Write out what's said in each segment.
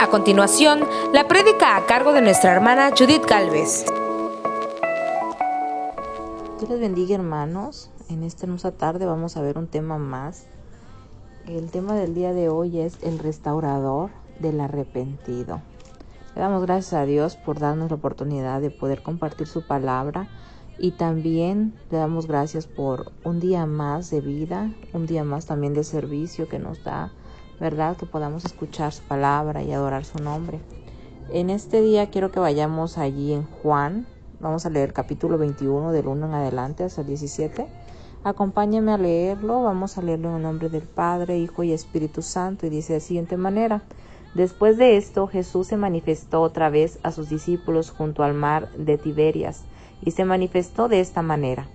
A continuación, la prédica a cargo de nuestra hermana Judith Galvez. Dios les bendiga, hermanos. En esta hermosa tarde vamos a ver un tema más. El tema del día de hoy es el restaurador del arrepentido. Le damos gracias a Dios por darnos la oportunidad de poder compartir su palabra y también le damos gracias por un día más de vida, un día más también de servicio que nos da, ¿verdad? Que podamos escuchar su palabra y adorar su nombre. En este día quiero que vayamos allí en Juan. Vamos a leer el capítulo 21 del 1 en adelante hasta el 17. Acompáñenme a leerlo. Vamos a leerlo en el nombre del Padre, Hijo y Espíritu Santo. Y dice de la siguiente manera: Después de esto, Jesús se manifestó otra vez a sus discípulos junto al mar de Tiberias, y se manifestó de esta manera.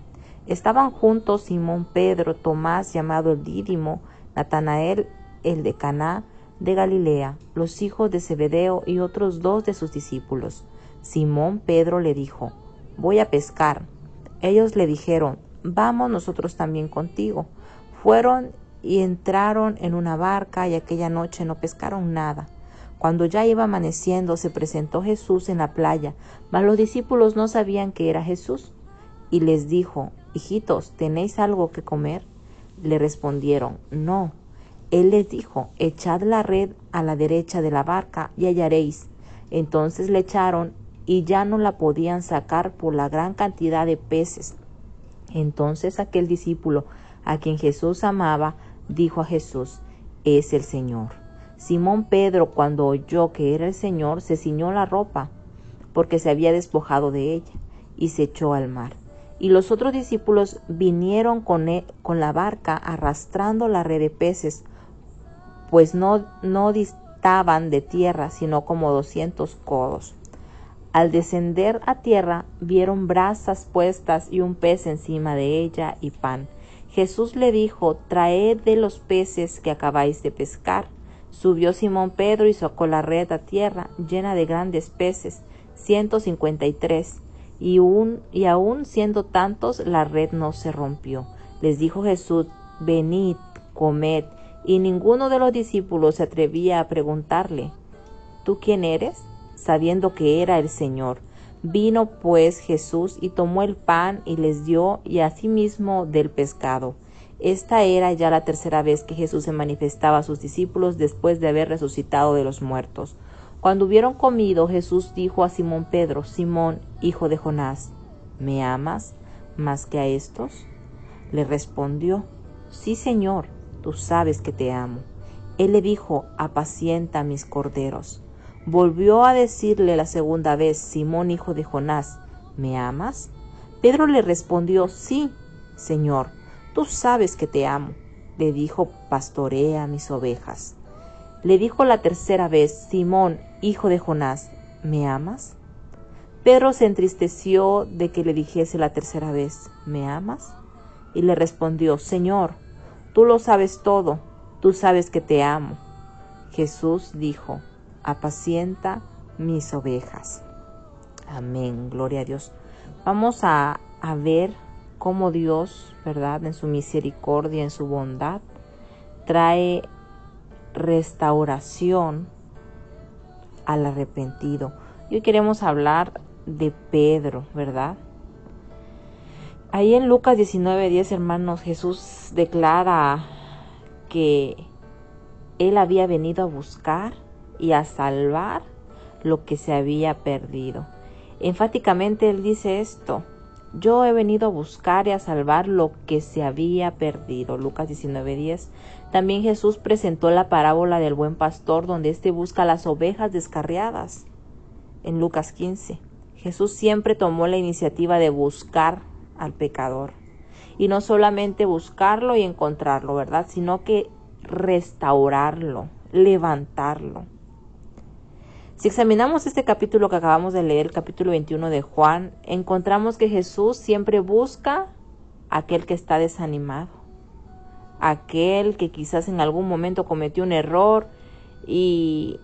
Estaban juntos Simón Pedro, Tomás llamado el Dídimo, Natanael el de Caná de Galilea, los hijos de Zebedeo y otros dos de sus discípulos. Simón Pedro le dijo: Voy a pescar. Ellos le dijeron: Vamos nosotros también contigo. Fueron y entraron en una barca, y aquella noche no pescaron nada. Cuando ya iba amaneciendo, se presentó Jesús en la playa, mas los discípulos no sabían que era Jesús. Y les dijo: Hijitos, ¿tenéis algo que comer? Le respondieron: No. Él les dijo: Echad la red a la derecha de la barca y hallaréis. Entonces le echaron y ya no la podían sacar por la gran cantidad de peces. Entonces aquel discípulo a quien Jesús amaba dijo a Jesús: Es el Señor. Simón Pedro, cuando oyó que era el Señor, se ciñó la ropa, porque se había despojado de ella, y se echó al mar. Y los otros discípulos vinieron con la barca arrastrando la red de peces, pues no distaban de tierra sino como 200 codos. Al descender a tierra, vieron brasas puestas y un pez encima de ella y pan. Jesús le dijo: Traed de los peces que acabáis de pescar. Subió Simón Pedro y sacó la red a tierra, llena de grandes peces, 153, y aún siendo tantos, la red no se rompió. Les dijo Jesús: Venid, comed. Y ninguno de los discípulos se atrevía a preguntarle: ¿Tú quién eres?, sabiendo que era el Señor. Vino pues Jesús y tomó el pan y les dio, y asimismo del pescado. Esta era ya la tercera vez que Jesús se manifestaba a sus discípulos después de haber resucitado de los muertos. Cuando hubieron comido, Jesús dijo a Simón Pedro: Simón, hijo de Jonás, ¿me amas más que a estos? Le respondió: Sí, Señor, tú sabes que te amo. Él le dijo: Apacienta mis corderos. Volvió a decirle la segunda vez: Simón, hijo de Jonás, ¿me amas? Pedro le respondió: Sí, Señor, tú sabes que te amo. Le dijo: Pastorea mis ovejas. Le dijo la tercera vez: Simón, hijo de Jonás, ¿me amas? Pedro se entristeció de que le dijese la tercera vez: ¿me amas? Y le respondió: Señor, tú lo sabes todo, tú sabes que te amo. Jesús dijo: Apacienta mis ovejas. Amén, gloria a Dios. Vamos a ver cómo Dios, ¿verdad?, en su misericordia, en su bondad, trae restauración al arrepentido. Hoy queremos hablar de Pedro, ¿verdad? Ahí en Lucas 19:10, hermanos, Jesús declara que Él había venido a buscar y a salvar lo que se había perdido. Enfáticamente Él dice esto: yo he venido a buscar y a salvar lo que se había perdido. Lucas 19:10. También Jesús presentó la parábola del buen pastor, donde éste busca las ovejas descarriadas. En Lucas 15. Jesús siempre tomó la iniciativa de buscar al pecador. Y no solamente buscarlo y encontrarlo, ¿verdad?, sino que restaurarlo, levantarlo. Si examinamos este capítulo que acabamos de leer, el capítulo 21 de Juan, encontramos que Jesús siempre busca a aquel que está desanimado, aquel que quizás en algún momento cometió un error y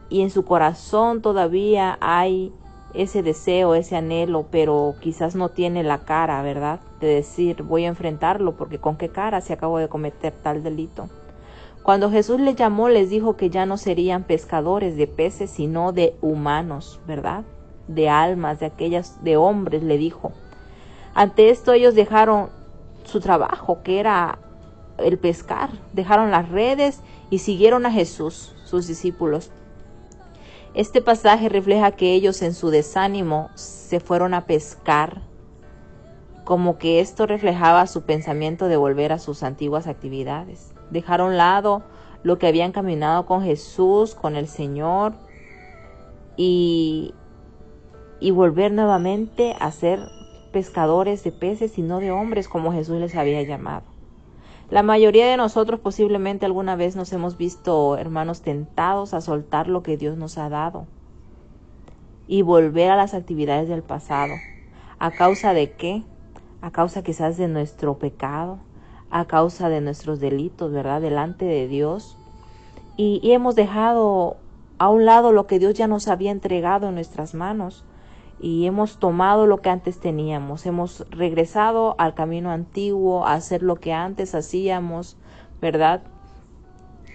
en su corazón todavía hay ese deseo, ese anhelo, pero quizás no tiene la cara, ¿verdad?, de decir: voy a enfrentarlo, porque ¿con qué cara si acabo de cometer tal delito? Cuando Jesús les llamó, les dijo que ya no serían pescadores de peces, sino de humanos, ¿verdad? De almas, de hombres, le dijo. Ante esto ellos dejaron su trabajo, que era el pescar, dejaron las redes y siguieron a Jesús, sus discípulos. Este pasaje refleja que ellos en su desánimo se fueron a pescar, como que esto reflejaba su pensamiento de volver a sus antiguas actividades. Dejaron a un lado lo que habían caminado con Jesús, con el Señor, y volver nuevamente a ser pescadores de peces y no de hombres, como Jesús les había llamado. La mayoría de nosotros posiblemente alguna vez nos hemos visto, hermanos, tentados a soltar lo que Dios nos ha dado y volver a las actividades del pasado. ¿A causa de qué? A causa quizás de nuestro pecado, a causa de nuestros delitos, ¿verdad? Delante de Dios. Y hemos dejado a un lado lo que Dios ya nos había entregado en nuestras manos. Y hemos tomado lo que antes teníamos, hemos regresado al camino antiguo, a hacer lo que antes hacíamos, ¿verdad?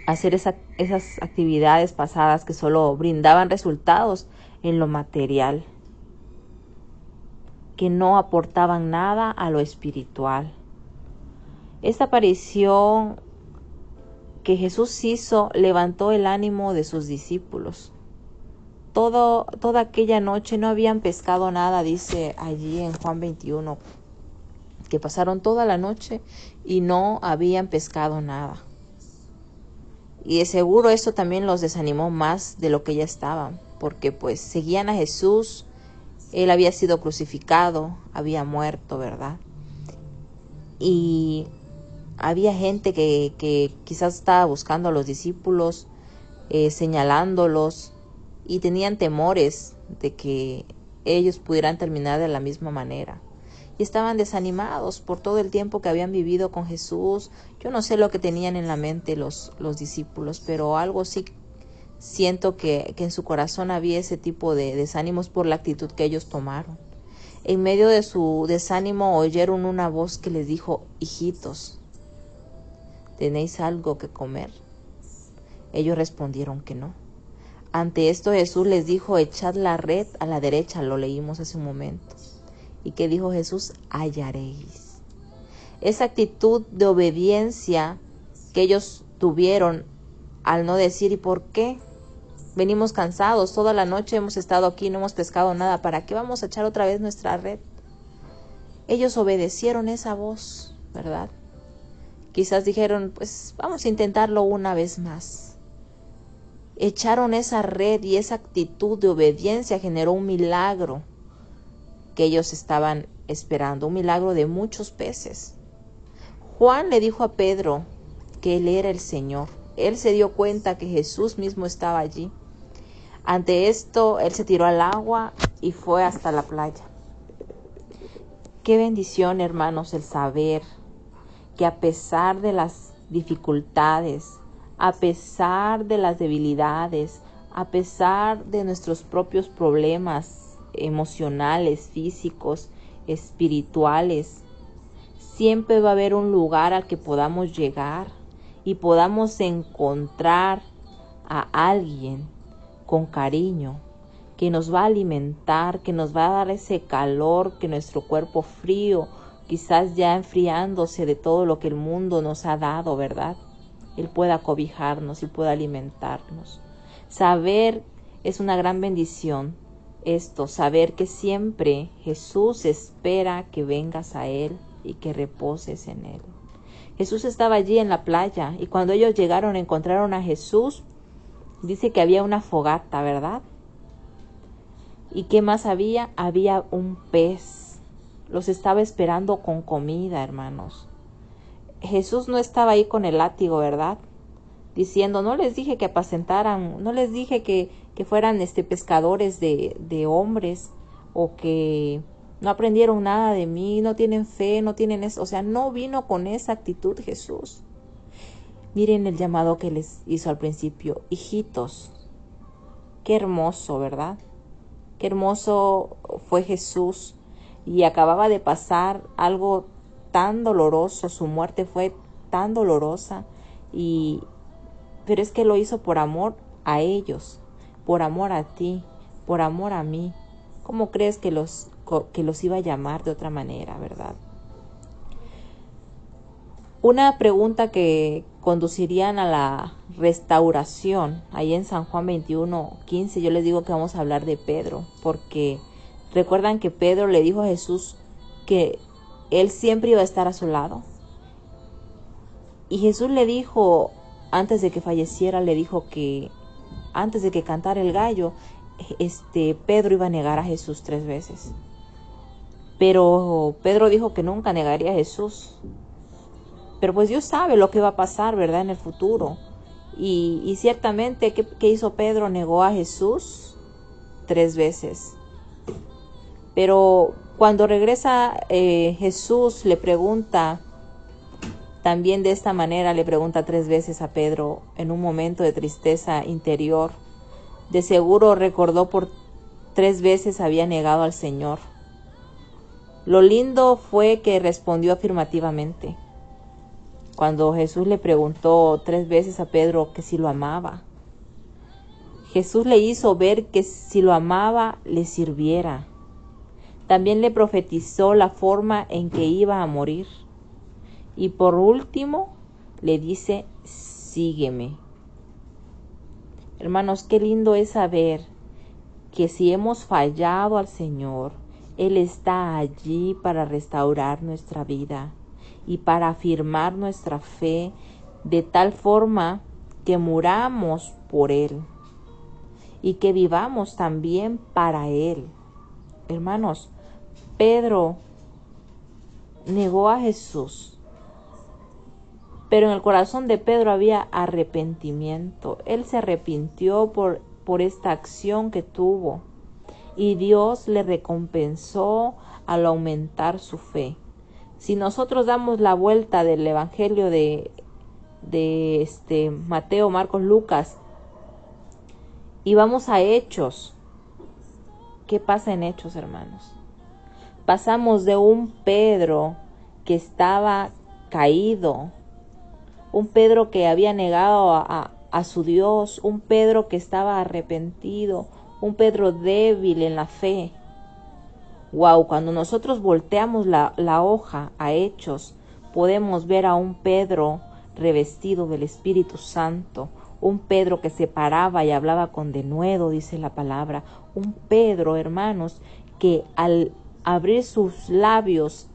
Hacer esas actividades pasadas que solo brindaban resultados en lo material, que no aportaban nada a lo espiritual. Esta aparición que Jesús hizo levantó el ánimo de sus discípulos. Toda aquella noche no habían pescado nada, dice allí en Juan 21, que pasaron toda la noche y no habían pescado nada. Y de seguro eso también los desanimó más de lo que ya estaban, porque pues seguían a Jesús. Él había sido crucificado, había muerto, ¿verdad? Y había gente que quizás estaba buscando a los discípulos, señalándolos, y tenían temores de que ellos pudieran terminar de la misma manera. Y estaban desanimados por todo el tiempo que habían vivido con Jesús. Yo no sé lo que tenían en la mente los discípulos, pero algo sí siento que en su corazón había ese tipo de desánimos por la actitud que ellos tomaron. En medio de su desánimo oyeron una voz que les dijo: hijitos, ¿tenéis algo que comer? Ellos respondieron que no. Ante esto Jesús les dijo: echad la red a la derecha, lo leímos hace un momento. ¿Y qué dijo Jesús? Hallaréis. Esa actitud de obediencia que ellos tuvieron al no decir: ¿y por qué? Venimos cansados, toda la noche hemos estado aquí, no hemos pescado nada, ¿para qué vamos a echar otra vez nuestra red? Ellos obedecieron esa voz, ¿verdad? Quizás dijeron: pues vamos a intentarlo una vez más. Echaron esa red y esa actitud de obediencia generó un milagro que ellos estaban esperando, un milagro de muchos peces. Juan le dijo a Pedro que él era el Señor. Él se dio cuenta que Jesús mismo estaba allí. Ante esto, él se tiró al agua y fue hasta la playa. Qué bendición, hermanos, el saber que a pesar de las dificultades, a pesar de las debilidades, a pesar de nuestros propios problemas emocionales, físicos, espirituales, siempre va a haber un lugar al que podamos llegar y podamos encontrar a alguien con cariño, que nos va a alimentar, que nos va a dar ese calor que nuestro cuerpo frío, quizás ya enfriándose de todo lo que el mundo nos ha dado, ¿verdad? Él pueda cobijarnos y pueda alimentarnos. Saber es una gran bendición esto, saber que siempre Jesús espera que vengas a Él y que reposes en Él. Jesús estaba allí en la playa y cuando ellos llegaron encontraron a Jesús. Dice que había una fogata, ¿verdad? ¿Y qué más había? Había un pez. Los estaba esperando con comida, hermanos. Jesús no estaba ahí con el látigo, ¿verdad? Diciendo: no les dije que apacentaran, no les dije que fueran pescadores de hombres, o que no aprendieron nada de mí, no tienen fe, no tienen eso. O sea, no vino con esa actitud Jesús. Miren el llamado que les hizo al principio: hijitos. Qué hermoso, ¿verdad? Qué hermoso fue Jesús. Y acababa de pasar algo tan doloroso, su muerte fue tan dolorosa. Y pero es que lo hizo por amor a ellos, por amor a ti, por amor a mí. ¿Cómo crees que los iba a llamar de otra manera, verdad? Una pregunta que conducirían a la restauración, ahí en San Juan 21:15, yo les digo que vamos a hablar de Pedro, porque recuerdan que Pedro le dijo a Jesús que él siempre iba a estar a su lado. Y Jesús le dijo, antes de que falleciera, le dijo que antes de que cantara el gallo, Pedro iba a negar a Jesús 3 veces. Pero Pedro dijo que nunca negaría a Jesús. Pero pues Dios sabe lo que va a pasar, ¿verdad? En el futuro. Y ciertamente, ¿qué hizo Pedro? Negó a Jesús 3 veces. Pero cuando regresa Jesús le pregunta, también de esta manera le pregunta 3 veces a Pedro en un momento de tristeza interior. De seguro recordó por 3 veces había negado al Señor. Lo lindo fue que respondió afirmativamente. Cuando Jesús le preguntó 3 veces a Pedro que si lo amaba, Jesús le hizo ver que si lo amaba, le sirviera. También le profetizó la forma en que iba a morir. Y por último, le dice, sígueme. Hermanos, qué lindo es saber que si hemos fallado al Señor, Él está allí para restaurar nuestra vida y para afirmar nuestra fe de tal forma que muramos por Él y que vivamos también para Él. Hermanos, Pedro negó a Jesús, pero en el corazón de Pedro había arrepentimiento. Él se arrepintió por esta acción que tuvo y Dios le recompensó al aumentar su fe. Si nosotros damos la vuelta del Evangelio de Mateo, Marcos, Lucas y vamos a Hechos, ¿qué pasa en Hechos, hermanos? Pasamos de un Pedro que estaba caído, un Pedro que había negado a su Dios, un Pedro que estaba arrepentido, un Pedro débil en la fe. Wow, cuando nosotros volteamos la hoja a Hechos, podemos ver a un Pedro revestido del Espíritu Santo, un Pedro que se paraba y hablaba con denuedo, dice la palabra, un Pedro, hermanos, que al abrir sus labios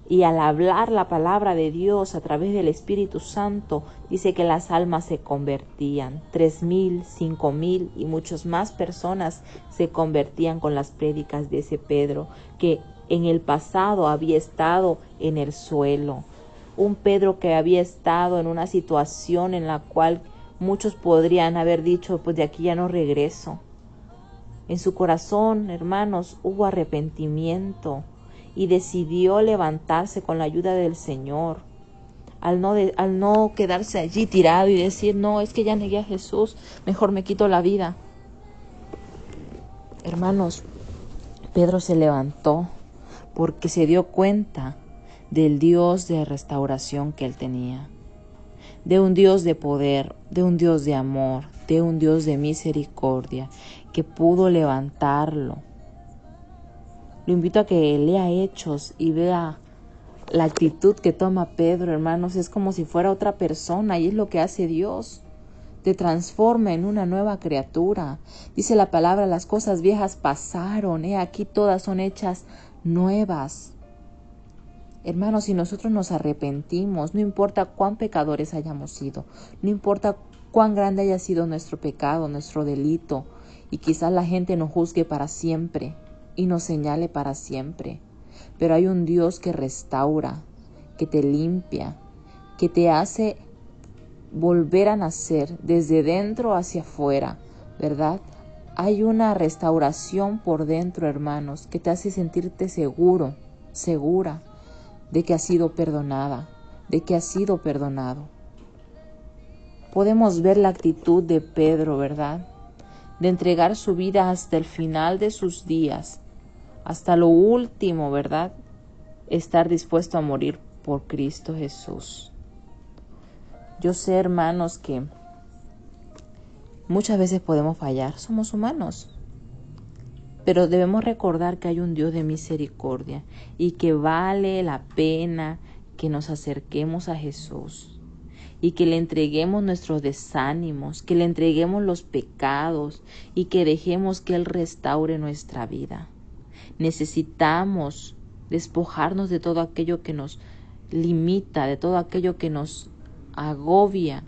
y al hablar la palabra de Dios a través del Espíritu Santo, dice que las almas se convertían. 3,000, 5,000 y muchas más personas se convertían con las prédicas de ese Pedro, que en el pasado había estado en el suelo. Un Pedro que había estado en una situación en la cual muchos podrían haber dicho, pues de aquí ya no regreso. En su corazón, hermanos, hubo arrepentimiento y decidió levantarse con la ayuda del Señor. Al no quedarse allí tirado y decir, no, es que ya negué a Jesús, mejor me quito la vida. Hermanos, Pedro se levantó porque se dio cuenta del Dios de restauración que él tenía, de un Dios de poder, de un Dios de amor, de un Dios de misericordia que pudo levantarlo. Lo invito a que lea Hechos y vea la actitud que toma Pedro, hermanos. Es como si fuera otra persona y es lo que hace Dios. Te transforma en una nueva criatura. Dice la palabra, las cosas viejas pasaron, aquí todas son hechas nuevas. Hermanos, si nosotros nos arrepentimos, no importa cuán pecadores hayamos sido, no importa cuán grande haya sido nuestro pecado, nuestro delito, y quizás la gente nos juzgue para siempre y nos señale para siempre. Pero hay un Dios que restaura, que te limpia, que te hace volver a nacer desde dentro hacia afuera, ¿verdad? Hay una restauración por dentro, hermanos, que te hace sentirte seguro, segura de que has sido perdonada, de que has sido perdonado. Podemos ver la actitud de Pedro, ¿verdad? De entregar su vida hasta el final de sus días, hasta lo último, ¿verdad? Estar dispuesto a morir por Cristo Jesús. Yo sé, hermanos, que Muchas veces podemos fallar, somos humanos. Pero debemos recordar que hay un Dios de misericordia y que vale la pena que nos acerquemos a Jesús y que le entreguemos nuestros desánimos, que le entreguemos los pecados y que dejemos que Él restaure nuestra vida. Necesitamos despojarnos de todo aquello que nos limita, de todo aquello que nos agobia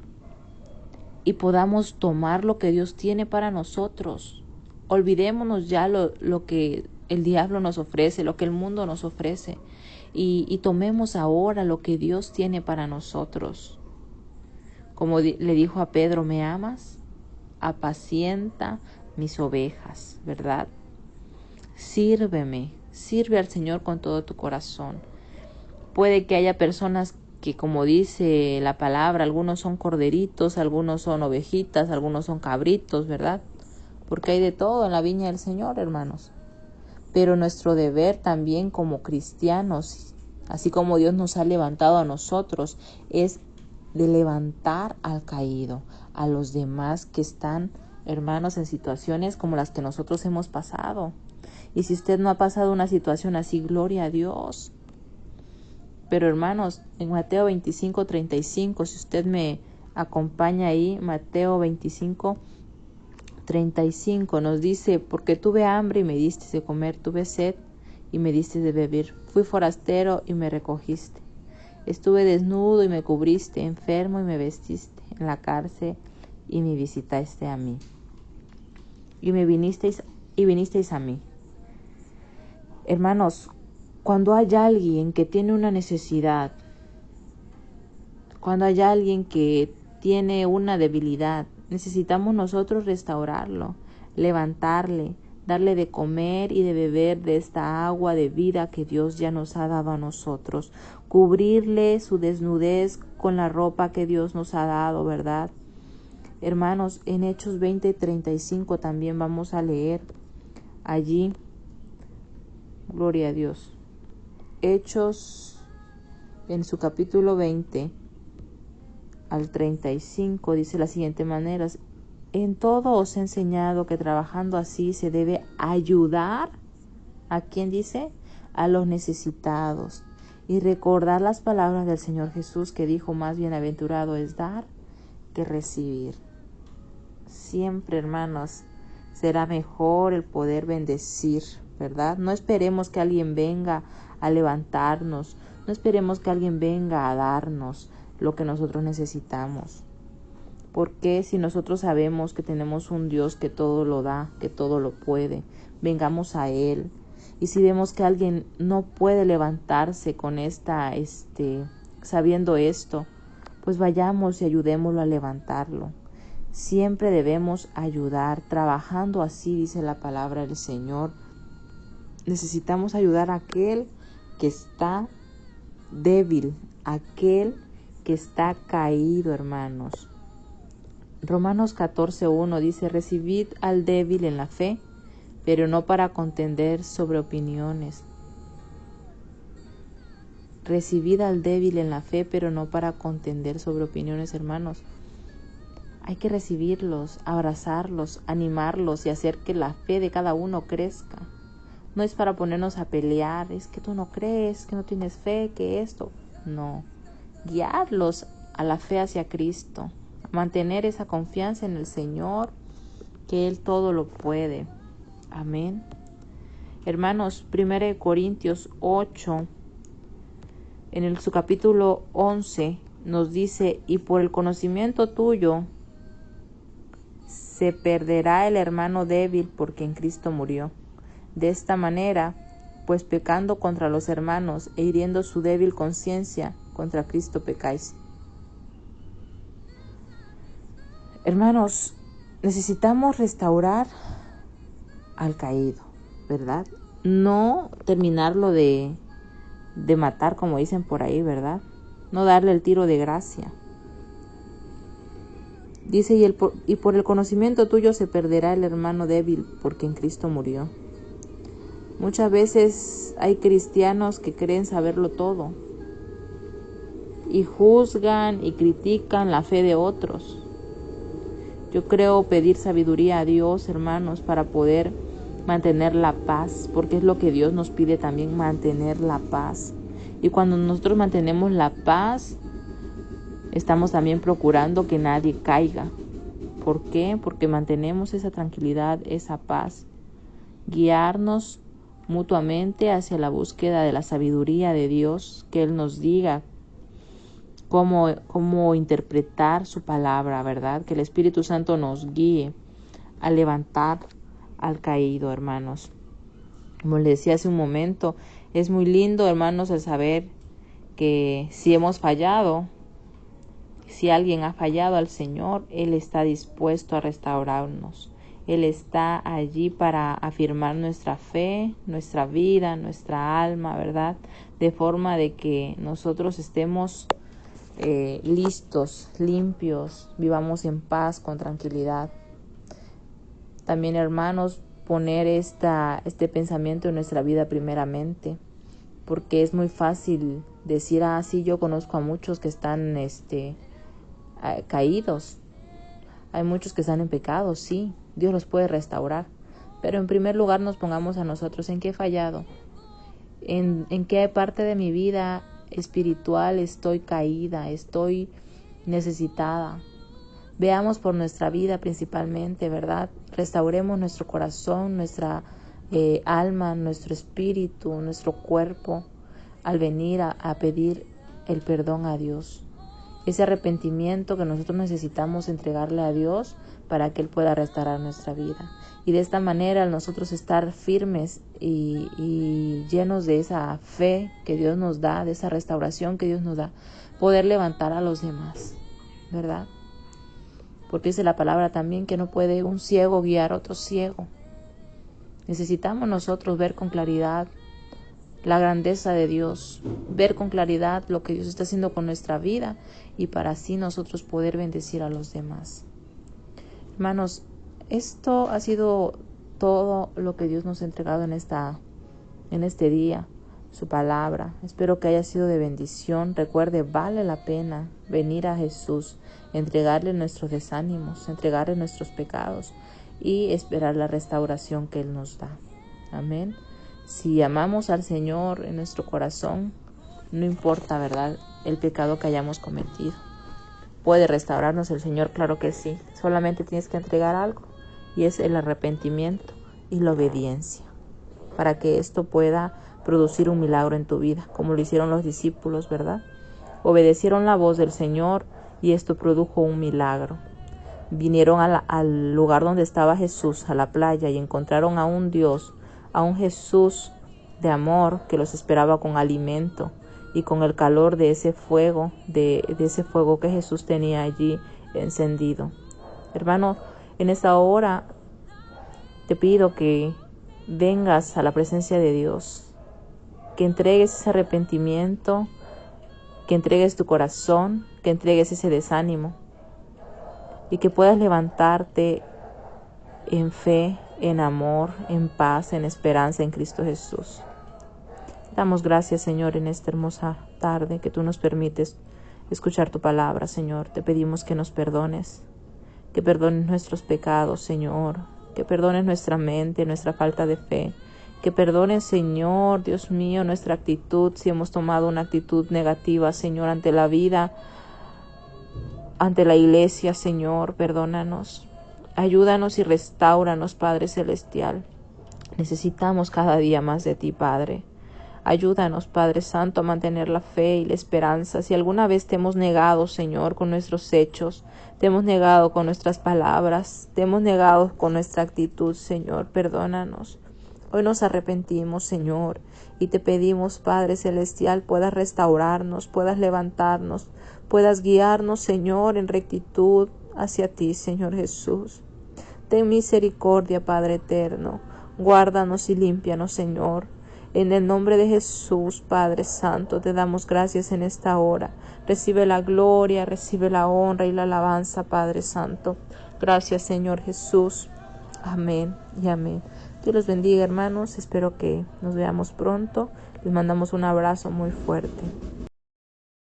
y podamos tomar lo que Dios tiene para nosotros. Olvidémonos ya lo que el diablo nos ofrece, lo que el mundo nos ofrece y tomemos ahora lo que Dios tiene para nosotros. Como le dijo a Pedro, ¿me amas? Apacienta mis ovejas, ¿verdad? Sírveme, sirve al Señor con todo tu corazón. Puede que haya personas que, como dice la palabra, algunos son corderitos, algunos son ovejitas, algunos son cabritos, ¿verdad? Porque hay de todo en la viña del Señor, hermanos. Pero nuestro deber también como cristianos, así como Dios nos ha levantado a nosotros, es de levantar al caído, a los demás que están, hermanos, en situaciones como las que nosotros hemos pasado. Y si usted no ha pasado una situación así, gloria a Dios. Pero hermanos, en Mateo 25:35, si usted me acompaña ahí, Mateo 25:35 nos dice, porque tuve hambre y me diste de comer, tuve sed y me diste de beber, fui forastero y me recogiste, estuve desnudo y me cubriste, enfermo y me vestiste, en la cárcel y me visitaste a mí, y vinisteis a mí. Hermanos, cuando hay alguien que tiene una necesidad, cuando hay alguien que tiene una debilidad, necesitamos nosotros restaurarlo, levantarle, darle de comer y de beber de esta agua de vida que Dios ya nos ha dado a nosotros, cubrirle su desnudez con la ropa que Dios nos ha dado, ¿verdad? Hermanos, en Hechos 20:35 también vamos a leer allí, gloria a Dios. Hechos en su capítulo 20 al 35 dice de la siguiente manera: en todo os he enseñado que trabajando así se debe ayudar, ¿a quién dice? A los necesitados, y recordar las palabras del Señor Jesús que dijo, más bienaventurado es dar que recibir. Siempre, hermanos, será mejor el poder bendecir, ¿verdad? No esperemos que alguien venga a levantarnos, no esperemos que alguien venga a darnos lo que nosotros necesitamos. Porque si nosotros sabemos que tenemos un Dios que todo lo da, que todo lo puede, vengamos a Él. Y si vemos que alguien no puede levantarse con sabiendo esto, pues vayamos y ayudémoslo a levantarlo. Siempre debemos ayudar, trabajando así, dice la palabra del Señor. Necesitamos ayudar a aquel que está débil, aquel que está caído, hermanos. Romanos 14:1 dice, recibid al débil en la fe, pero no para contender sobre opiniones. Recibid al débil en la fe, pero no para contender sobre opiniones, hermanos. Hay que recibirlos, abrazarlos, animarlos y hacer que la fe de cada uno crezca. No es para ponernos a pelear, es que tú no crees, que no tienes fe, que esto. No, guiarlos a la fe hacia Cristo, mantener esa confianza en el Señor, que Él todo lo puede. Amén. Hermanos, 1 Corintios 8, en su capítulo 11, nos dice, y por el conocimiento tuyo se perderá el hermano débil porque en Cristo murió. De esta manera, pues pecando contra los hermanos e hiriendo su débil conciencia, contra Cristo pecáis. Hermanos, necesitamos restaurar al caído, ¿verdad? No terminarlo de matar, como dicen por ahí, ¿verdad? No darle el tiro de gracia. Dice, y por el conocimiento tuyo se perderá el hermano débil, porque en Cristo murió. Muchas veces hay cristianos que creen saberlo todo y juzgan y critican la fe de otros. Yo creo pedir sabiduría a Dios, hermanos, para poder mantener la paz, porque es lo que Dios nos pide también, mantener la paz. Y cuando nosotros mantenemos la paz, estamos también procurando que nadie caiga. ¿Por qué? Porque mantenemos esa tranquilidad, esa paz. Guiarnos mutuamente hacia la búsqueda de la sabiduría de Dios, que Él nos diga cómo interpretar su palabra, ¿verdad? Que el Espíritu Santo nos guíe a levantar al caído, hermanos. Como les decía hace un momento, es muy lindo, hermanos, el saber que si hemos fallado, si alguien ha fallado al Señor, Él está dispuesto a restaurarnos. Él está allí para afirmar nuestra fe, nuestra vida, nuestra alma, ¿verdad? De forma de que nosotros estemos listos, limpios, vivamos en paz, con tranquilidad. También, hermanos, poner este pensamiento en nuestra vida primeramente, porque es muy fácil decir, sí, yo conozco a muchos que están caídos. Hay muchos que están en pecado, sí, Dios los puede restaurar. Pero en primer lugar nos pongamos a nosotros en qué he fallado, en qué parte de mi vida espiritual estoy caída, estoy necesitada. Veamos por nuestra vida principalmente, ¿verdad? Restauremos nuestro corazón, nuestra alma, nuestro espíritu, nuestro cuerpo, al venir a pedir el perdón a Dios. Ese arrepentimiento que nosotros necesitamos entregarle a Dios para que Él pueda restaurar nuestra vida. Y de esta manera, al nosotros estar firmes y llenos de esa fe que Dios nos da, de esa restauración que Dios nos da, poder levantar a los demás, ¿verdad? Porque dice la palabra también que no puede un ciego guiar a otro ciego. Necesitamos nosotros ver con claridad la grandeza de Dios, ver con claridad lo que Dios está haciendo con nuestra vida y para así nosotros poder bendecir a los demás. Hermanos, esto ha sido todo lo que Dios nos ha entregado en este día, su palabra. Espero que haya sido de bendición. Recuerde, vale la pena venir a Jesús, entregarle nuestros desánimos, entregarle nuestros pecados y esperar la restauración que Él nos da. Amén. Si amamos al Señor en nuestro corazón, no importa, ¿verdad?, el pecado que hayamos cometido. ¿Puede restaurarnos el Señor? Claro que sí. Solamente tienes que entregar algo, y es el arrepentimiento y la obediencia, para que esto pueda producir un milagro en tu vida, como lo hicieron los discípulos, ¿verdad? Obedecieron la voz del Señor y esto produjo un milagro. Vinieron al lugar donde estaba Jesús, a la playa, y encontraron a un Dios, a un Jesús de amor que los esperaba con alimento y con el calor de ese fuego, de ese fuego que Jesús tenía allí encendido. Hermano, en esta hora te pido que vengas a la presencia de Dios, que entregues ese arrepentimiento, que entregues tu corazón, que entregues ese desánimo y que puedas levantarte en fe, en amor, en paz, en esperanza en Cristo Jesús. Damos gracias, Señor, en esta hermosa tarde que tú nos permites escuchar tu palabra, Señor. Te pedimos que nos perdones, que perdones nuestros pecados, Señor, que perdones nuestra mente, nuestra falta de fe, que perdones, Señor, Dios mío, nuestra actitud, si hemos tomado una actitud negativa, Señor, ante la vida, ante la iglesia, Señor, perdónanos. Ayúdanos y restáuranos, Padre Celestial. Necesitamos cada día más de ti, Padre. Ayúdanos, Padre Santo, a mantener la fe y la esperanza. Si alguna vez te hemos negado, Señor, con nuestros hechos, te hemos negado con nuestras palabras, te hemos negado con nuestra actitud, Señor, perdónanos. Hoy nos arrepentimos, Señor, y te pedimos, Padre Celestial, puedas restaurarnos, puedas levantarnos, puedas guiarnos, Señor, en rectitud hacia ti, Señor Jesús. Ten misericordia, Padre eterno. Guárdanos y límpianos, Señor. En el nombre de Jesús, Padre Santo, te damos gracias en esta hora. Recibe la gloria, recibe la honra y la alabanza, Padre Santo. Gracias, Señor Jesús. Amén y amén. Dios los bendiga, hermanos. Espero que nos veamos pronto. Les mandamos un abrazo muy fuerte.